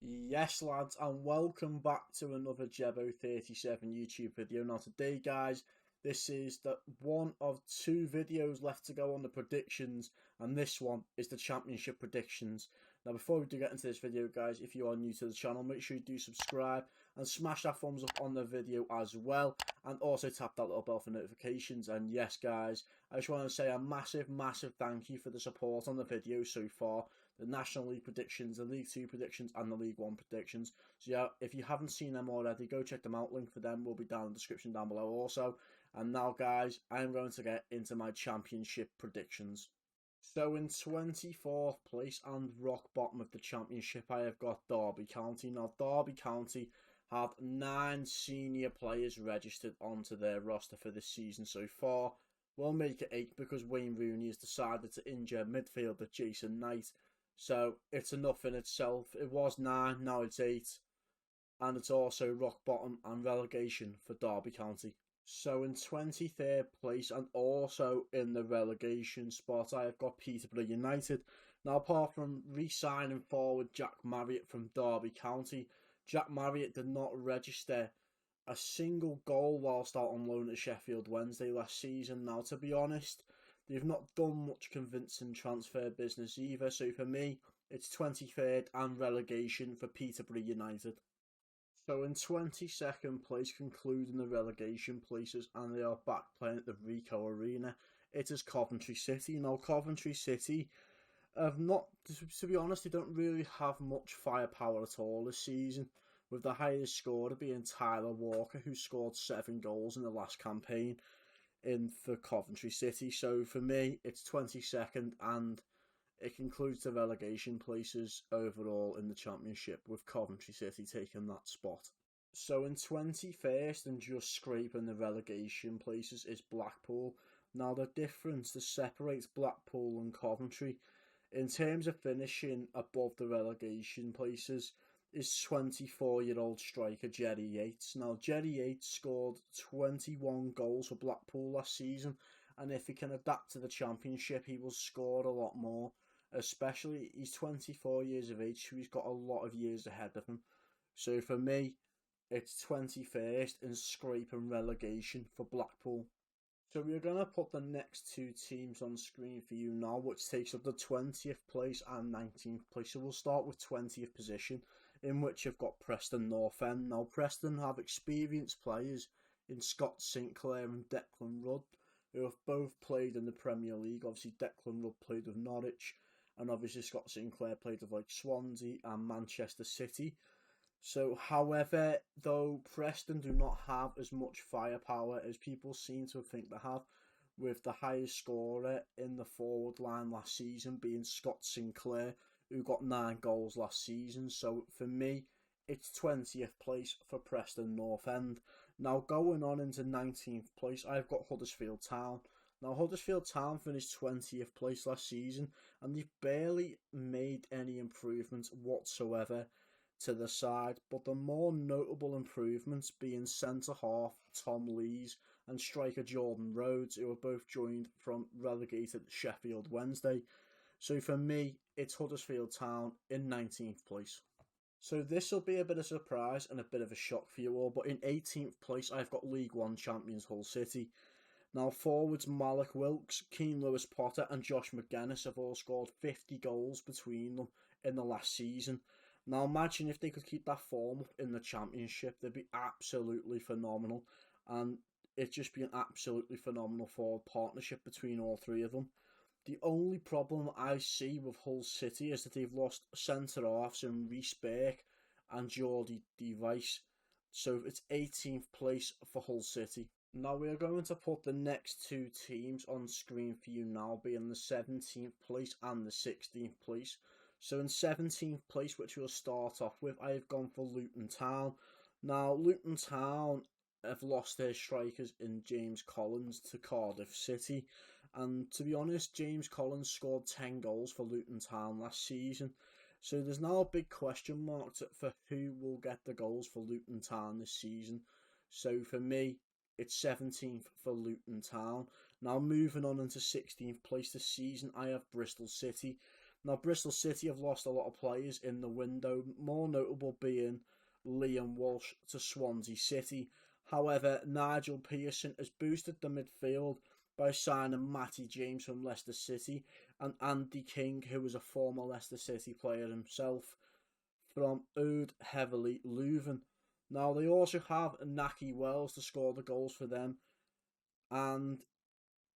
Yes, lads, and welcome back to another Jebo37 YouTube video. Now, today, guys, this is the one of two videos left to go on the predictions, and this one is the championship predictions. Now, before we do get into this video, guys, if you are new to the channel, make sure you do subscribe and smash that thumbs up on the video as well, and also tap that little bell for notifications. And yes, guys, I just want to say a massive thank you for the support on the video so far. The National League predictions, the League 2 predictions, and the League 1 predictions. So yeah, if you haven't seen them already, go check them out. Link for them will be down in the description down below also. And now, guys, I'm going to get into my championship predictions. So in 24th place and rock bottom of the championship, I have got Derby County. Now, Derby County had 9 senior players registered onto their roster for this season so far. We'll make it 8 because Wayne Rooney has decided to injure midfielder Jason Knight. So it's enough in itself. It was 9, now it's 8. And it's also rock bottom and relegation for Derby County. So in 23rd place and also in the relegation spot, I have got Peterborough United. Now, apart from re-signing forward Jack Marriott from Derby County, Jack Marriott did not register a single goal whilst out on loan at Sheffield Wednesday last season. Now, to be honest, they've not done much convincing transfer business either. So for me, it's 23rd and relegation for Peterborough United. So in 22nd place, concluding the relegation places, and they are back playing at the Ricoh Arena, it is Coventry City. Now, Coventry City have not, to be honest, they don't really have much firepower at all this season, with the highest scorer being Tyler Walker, who scored 7 goals in the last campaign for Coventry City. So for me, it's 22nd, and it concludes the relegation places overall in the championship, with Coventry City taking that spot. So in 21st and just scraping the relegation places is Blackpool. Now, the difference that separates Blackpool and Coventry in terms of finishing above the relegation places is 24-year-old striker Jerry Yates. Now, Jerry Yates scored 21 goals for Blackpool last season, and if he can adapt to the championship, he will score a lot more. Especially, he's 24 years of age, so he's got a lot of years ahead of him. So for me, it's 21st and scraping relegation for Blackpool. So we're going to put the next two teams on screen for you now, which takes up the 20th place and 19th place. So we'll start with 20th position, in which you've got Preston North End. Now, Preston have experienced players in Scott Sinclair and Declan Rudd, who have both played in the Premier League. Obviously, Declan Rudd played with Norwich, and obviously Scott Sinclair played with like Swansea and Manchester City. So, however, though Preston do not have as much firepower as people seem to think they have, with the highest scorer in the forward line last season being Scott Sinclair, who got 9 goals last season. So, for me, it's 20th place for Preston North End. Now, going on into 19th place, I've got Huddersfield Town. Now, Huddersfield Town finished 20th place last season, and they've barely made any improvements whatsoever to the side, but the more notable improvements being centre-half Tom Lees and striker Jordan Rhodes, who are both joined from relegated Sheffield Wednesday. So for me, it's Huddersfield Town in 19th place. So this will be a bit of a surprise and a bit of a shock for you all, but in 18th place, I've got League 1 champions Hull City. Now, forwards Malik Wilkes, Keane Lewis Potter and Josh McGuinness have all scored 50 goals between them in the last season. Now, imagine if they could keep that form up in the championship, they'd be absolutely phenomenal. And it's just be an absolutely phenomenal forward partnership between all three of them. The only problem I see with Hull City is that they've lost centre-halves in Reece Burke and Jordy Device. So it's 18th place for Hull City. Now, we are going to put the next two teams on screen for you now, being the 17th place and the 16th place. So in 17th place, which we'll start off with, I have gone for Luton Town. Now, Luton Town have lost their strikers in James Collins to Cardiff City. And to be honest, James Collins scored 10 goals for Luton Town last season. So there's now a big question mark for who will get the goals for Luton Town this season. So for me, it's 17th for Luton Town. Now, moving on into 16th place this season, I have Bristol City. Now, Bristol City have lost a lot of players in the window, more notable being Liam Walsh to Swansea City. However, Nigel Pearson has boosted the midfield by signing Matty James from Leicester City and Andy King, who was a former Leicester City player himself, from Oud Heavily Leuven. Now, they also have Naki Wells to score the goals for them, and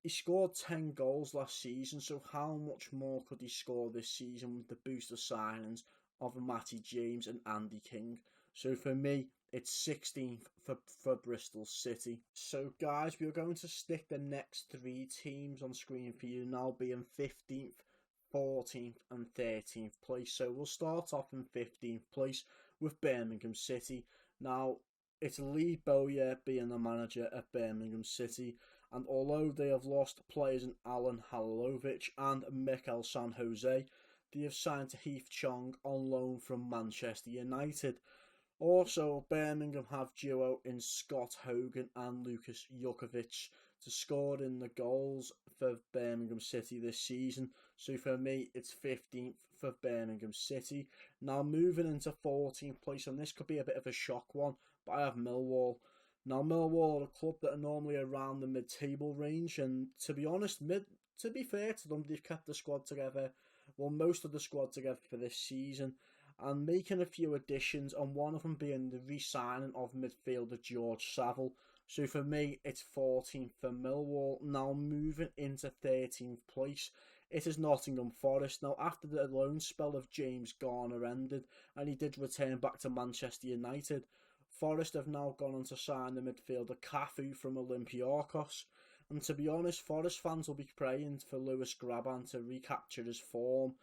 he scored 10 goals last season, so how much more could he score this season with the booster signings of Matty James and Andy King? So for me, it's 16th for Bristol City. So guys, we are going to stick the next 3 teams on screen for you now, being 15th, 14th and 13th place. So we'll start off in 15th place with Birmingham City. Now, it's Lee Bowyer being the manager at Birmingham City, and although they have lost players in Alan Halilovic and Mikel San Jose, they have signed Heath Chong on loan from Manchester United. Also, Birmingham have duo in Scott Hogan and Lucas Jukovic to score in the goals for Birmingham City this season. So for me, it's 15th for Birmingham City. Now moving into 14th place, and this could be a bit of a shock one, but I have Millwall. Now, Millwall are a club that are normally around the mid-table range, and to be honest, to be fair to them, they've kept the squad together, well, most of the squad together for this season, and making a few additions, and one of them being the re-signing of midfielder George Saville. So for me, it's 14th for Millwall. Now, moving into 13th place, it is Nottingham Forest. Now, after the loan spell of James Garner ended, and he did return back to Manchester United, Forest have now gone on to sign the midfielder Cafu from Olympiacos. And to be honest, Forest fans will be praying for Lewis Graban to recapture his form,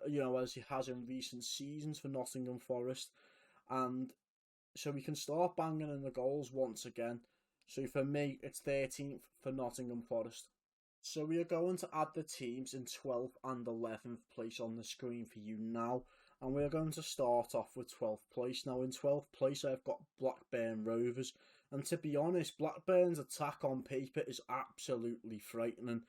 as he has in recent seasons for Nottingham Forest. And so we can start banging in the goals once again. So for me, it's 13th for Nottingham Forest. So we are going to add the teams in 12th and 11th place on the screen for you now. And we're going to start off with 12th place. Now in 12th place I've got Blackburn Rovers. And to be honest, Blackburn's attack on paper is absolutely frightening.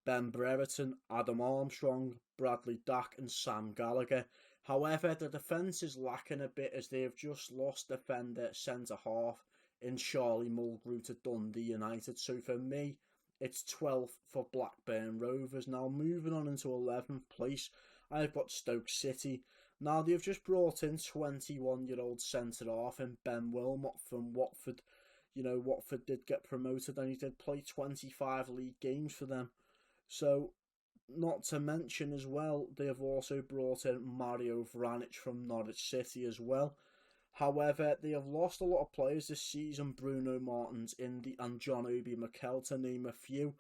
Ben Brereton, Adam Armstrong, Bradley Dack and Sam Gallagher. However, the defence is lacking a bit as they have just lost defender centre-half in Charlie Mulgrew to Dundee United. So for me, it's 12th for Blackburn Rovers. Now moving on into 11th place, I've got Stoke City. Now they've just brought in 21-year-old centre-half in Ben Wilmot from Watford. Watford did get promoted and he did play 25 league games for them. So, not to mention as well, they have also brought in Mario Vranic from Norwich City as well. However, they have lost a lot of players this season, Bruno Martins, Indy and John Obi Mikel to name a few.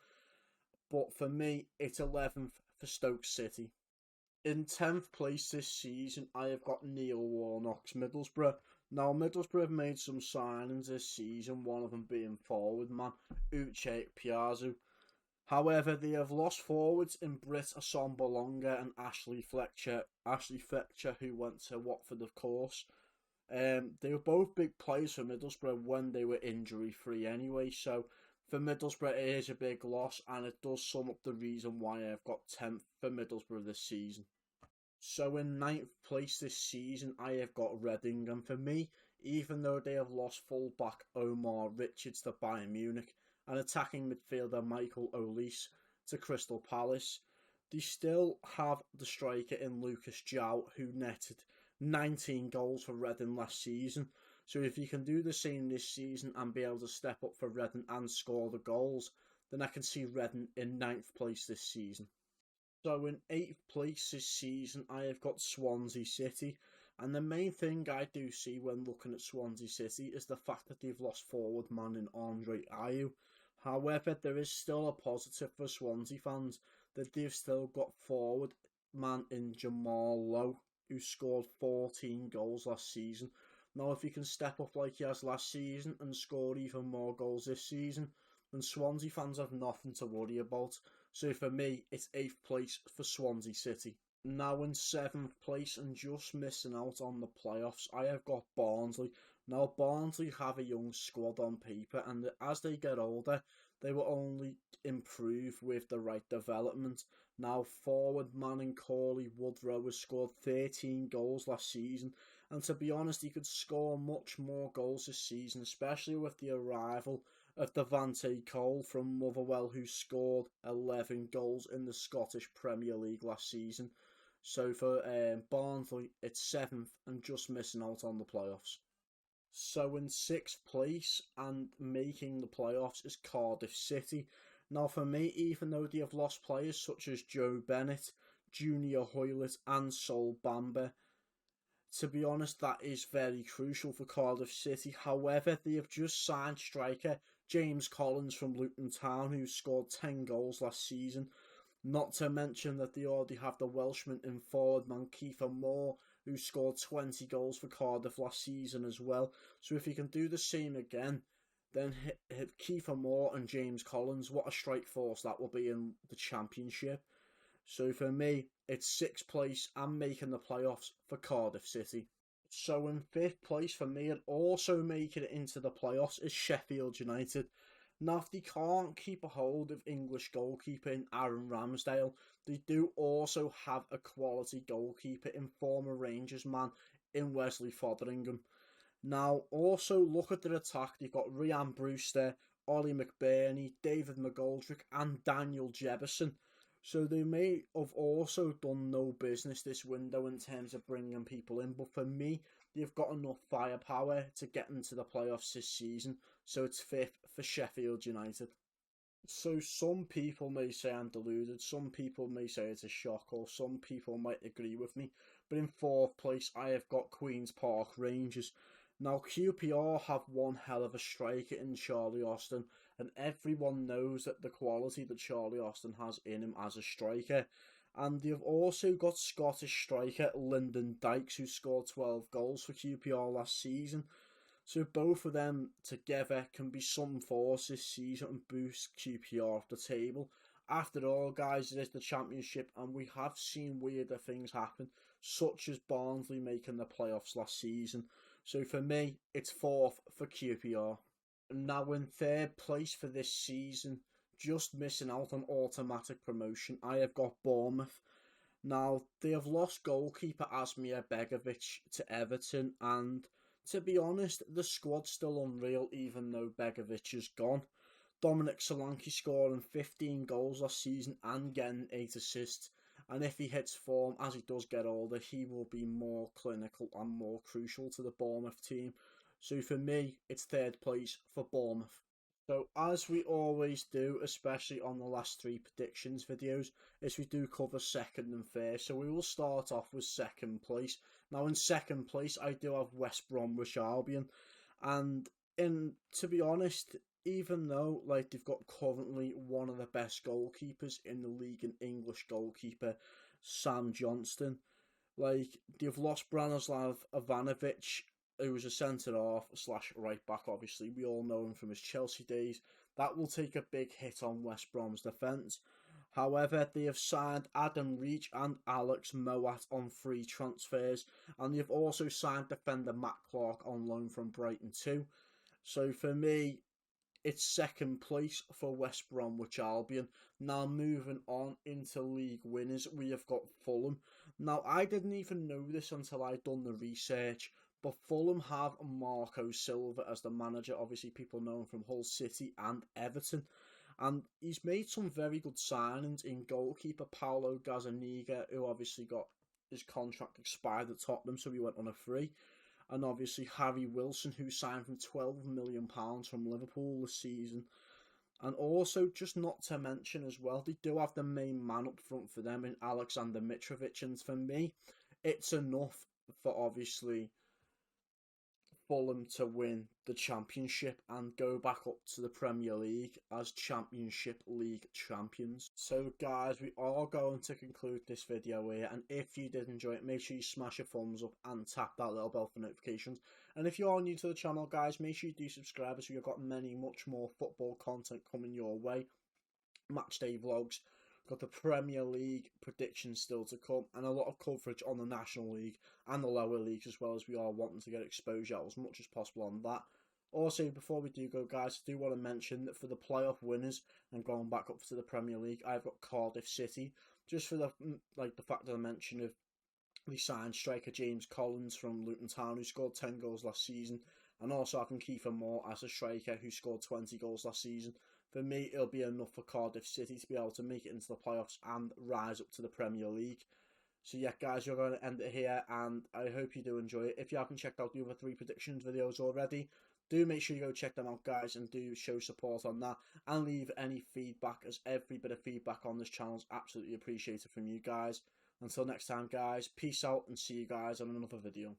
But for me, it's 11th for Stoke City. In 10th place this season, I have got Neil Warnock's Middlesbrough. Now, Middlesbrough have made some signings this season, one of them being forward man, Uche Piazzu. However, they have lost forwards in Britt Assombalonga and Ashley Fletcher. Ashley Fletcher, who went to Watford, of course. They were both big players for Middlesbrough when they were injury-free anyway. So, for Middlesbrough, it is a big loss, and it does sum up the reason why I've got 10th for Middlesbrough this season. So, in 9th place this season, I have got Reading. And for me, even though they have lost full-back Omar Richards to Bayern Munich, and attacking midfielder Michael Olise to Crystal Palace, they still have the striker in Lucas João, who netted 19 goals for Reading last season. So if you can do the same this season and be able to step up for Reading and score the goals, then I can see Reading in 9th place this season. So in 8th place this season, I have got Swansea City. And the main thing I do see when looking at Swansea City is the fact that they've lost forward man in Andre Ayew. However, there is still a positive for Swansea fans that they've still got forward man in Jamal Lowe, who scored 14 goals last season. Now, if he can step up like he has last season and score even more goals this season, then Swansea fans have nothing to worry about. So for me, it's 8th place for Swansea City. Now in 7th place and just missing out on the playoffs, I have got Barnsley. Now Barnsley have a young squad on paper, and as they get older, they will only improve with the right development. Now, forward Manning Corley Woodrow has scored 13 goals last season, and to be honest, he could score much more goals this season, especially with the arrival of Devante Cole from Motherwell, who scored 11 goals in the Scottish Premier League last season. So for Barnsley, it's 7th and just missing out on the playoffs. So in 6th place and making the playoffs is Cardiff City. Now for me, even though they have lost players such as Joe Bennett, Junior Hoylett and Sol Bamba, to be honest, that is very crucial for Cardiff City. However, they have just signed striker James Collins from Luton Town, who scored 10 goals last season. Not to mention that they already have the Welshman in forward man Kiefer Moore, who scored 20 goals for Cardiff last season as well. So if he can do the same again, then hit Kiefer Moore and James Collins, what a strike force that will be in the Championship. So for me, it's 6th place and making the playoffs for Cardiff City. So in 5th place for me and also making it into the playoffs is Sheffield United. Now, if they can't keep a hold of English goalkeeper in Aaron Ramsdale, they do also have a quality goalkeeper in former Rangers man in Wesley Fotheringham. Now, also look at their attack. They've got Ryan Brewster, Ollie McBurney, David McGoldrick and Daniel Jefferson. So they may have also done no business this window in terms of bringing people in. But for me, they've got enough firepower to get into the playoffs this season. So it's 5th for Sheffield United. So some people may say I'm deluded, some people may say it's a shock, or some people might agree with me. But in 4th place, I have got Queen's Park Rangers. Now, QPR have one hell of a striker in Charlie Austin, and everyone knows that the quality that Charlie Austin has in him as a striker. And they've also got Scottish striker Lyndon Dykes, who scored 12 goals for QPR last season. So both of them together can be some force this season and boost QPR off the table. After all, guys, it is the Championship, and we have seen weirder things happen, such as Barnsley making the playoffs last season. So for me, it's 4th for QPR. Now in 3rd place for this season, just missing out on automatic promotion, I have got Bournemouth. Now, they have lost goalkeeper Asmir Begovic to Everton, and to be honest, the squad's still unreal even though Begovic is gone. Dominic Solanke scoring 15 goals last season and getting 8 assists. And if he hits form as he does get older, he will be more clinical and more crucial to the Bournemouth team. So for me, it's 3rd place for Bournemouth. So as we always do, especially on the last 3 predictions videos, is we do cover 2nd and 1st. So we will start off with 2nd place. Now in 2nd place, I do have West Bromwich Albion. And to be honest, even though they've got currently one of the best goalkeepers in the league, an English goalkeeper, Sam Johnston, they've lost Branislav Ivanovic, who was a centre-half / right-back, obviously. We all know him from his Chelsea days. That will take a big hit on West Brom's defence. However, they have signed Adam Reach and Alex Moat on free transfers, and they've also signed defender Matt Clark on loan from Brighton too. So for me, it's 2nd place for West Bromwich Albion. Now moving on into league winners, we have got Fulham. Now I didn't even know this until I'd done the research, but Fulham have Marco Silva as the manager. Obviously people know him from Hull City and Everton. And he's made some very good signings in goalkeeper Paulo Gazzaniga, who obviously got his contract expired at Tottenham, so he went on a free. And obviously Harry Wilson, who signed from £12 million from Liverpool this season. And also, just not to mention as well, they do have the main man up front for them in Alexander Mitrovic. And for me, it's enough for obviously Fulham to win the Championship and go back up to the Premier League as Championship League champions. So guys, we are going to conclude this video here, and if you did enjoy it, make sure you smash a thumbs up and tap that little bell for notifications. And if you are new to the channel, guys, make sure you do subscribe, as we've got much more football content coming your way. Matchday vlogs, got the Premier League predictions still to come, and a lot of coverage on the National League and the lower leagues as well, as we are wanting to get exposure as much as possible on that. Also, before we do go, guys, I do want to mention that for the playoff winners and going back up to the Premier League, I've got Cardiff City. just for the fact that I mentioned of the signed striker James Collins from Luton Town, who scored 10 goals last season, and also having Kiefer Moore as a striker who scored 20 goals last season. For me, it'll be enough for Cardiff City to be able to make it into the playoffs and rise up to the Premier League. So yeah, guys, we're going to end it here, and I hope you do enjoy it. If you haven't checked out the other 3 predictions videos already, do make sure you go check them out, guys, and do show support on that, and leave any feedback, as every bit of feedback on this channel is absolutely appreciated from you guys. Until next time, guys, peace out, and see you guys on another video.